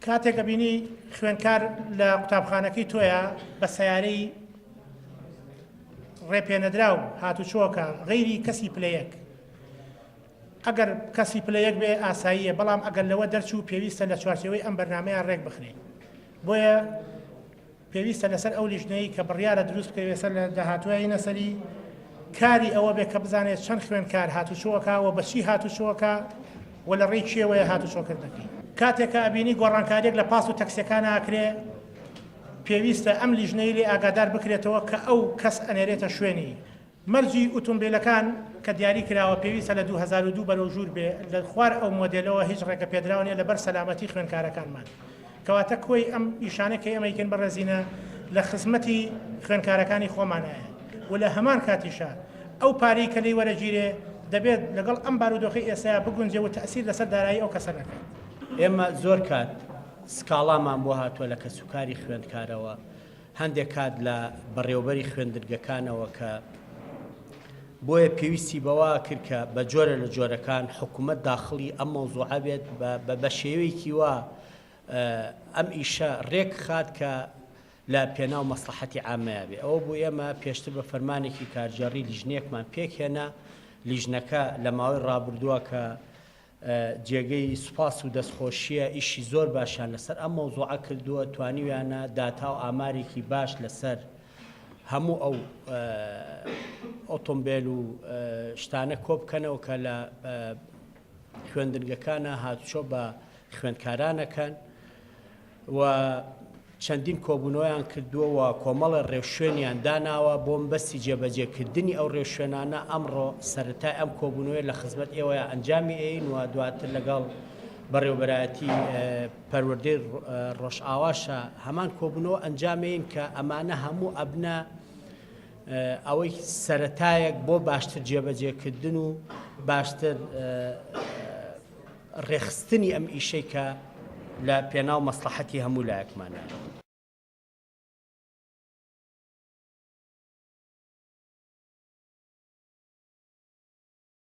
کاتێک بینی خوێنکار لە قوتابخانەکەی تۆیە بە سەیارەی ڕێپێنەدرا و هاتوچۆکە غەیری کەسی پلەیەک ئەگەر کەسی پلەیەک بێ ئاساییە بەڵام ئەگەر لەوە دەرچوو پێویستە لە چوارچێوەی ئەم بەرنامەیە ڕێک بخرێ بۆیە پێویستە لەسەر ئەو لیژنەی کە بڕیارە دروست بکەوێ سەر لە داهاتووی نەسەری کاری ئەوە بێ کە بزانێت چەند خوێنکار هاتوچۆکە و بەچی هاتوچۆکە و لە ڕێی کێوەیە هاتوچۆکردنەکەی کاتێکە ئەبینی گۆڕانکاریێک لە پاس و تەکسیەکان ئاکرێ پێویستە ئەم لیژنەی لێ ئاگادار بکرێتەوە کە ئەو کەس ئەنێرێتە شوێنی مەرجی ئۆتۆمبیلەکان کە دیاری کراوە پێویستە لە 2002 بەرەو ژوور بێ لە خوار ئەو مۆدلەوە هیچ ڕێگە پێدراوە لەبەر سەلامەتی خوێنکارەکانمان کەواتە کۆی ئەم ئیشانەکە ئەمەیکن بەڕێزینە لە خزمەتی خوێنکارەکانی خۆمانایە و لە هەمان کاتیشە ئەو پارەی کە لێی وەرەگیرێ دەبێت لەگەڵ ئەم بارودۆخی ئێستا بگونجێ و تەئسیر لەسەر دارایی ئەو کەسە نەکات. ئێمە زۆر کات سکاڵامان بۆ هاتووە لە کەسوکاری خوێندکارەوە هەندێک کات لە بەڕێوەبەری خوێندرگەکانەوە کە بۆیە پێویستی بەوە کرد کە بە جۆرە لە جۆرەکان حکوومەت داخڵی ئەم مەوزوعە بێت بە شێوەیەکی وە ئەم ئیشە ڕێک خات کە لە پێناو مەسلحەتی عامەیە بێ ئەوە بۆ ئێمە پێشتر بە فەرمانێکی کارژێڕی لیژنەیەکمان پێکهێنا لیژنەکە لە ماوەی ڕابردووە کە جێگەی سوپاس و دەستخۆشیە ئیشی زۆر باشیان لەسەر ئەم مەوزوعە کردووە توانیویانە داتا و ئامارێکی باش لەسەر هەموو ئەو ئۆتۆمبیل و شتانە کۆبکەنەوە کە لە خوێندنگەکانە هاتوچۆ بە خوێندکارانەکەن و چەندین کۆبوونەوەیان کردووە و کۆمەڵە ڕێوشوێنیان داناوە بۆ بەستی جێبەجێکردنی ئەو ڕێوشوێنانە ئەمڕۆ سەرەتای ئەم کۆبوونەوەی لە خزمەت ئێوەیە ئەنجامی ئەین و دواتر لەگەڵ بەڕێوەبەرایەتی پەروەردەی ڕۆژئاواشە هەمان کۆبوونەوە ئەنجامین کە ئەمانە هەموو ئەبنە ئەوەی سەرەتایەک بۆ باشتر جێبەجێکردن و باشتر ڕێخستنی ئەم ئیشەی کە لە پێناو مەسلحەتی هەموو لایەکمانە.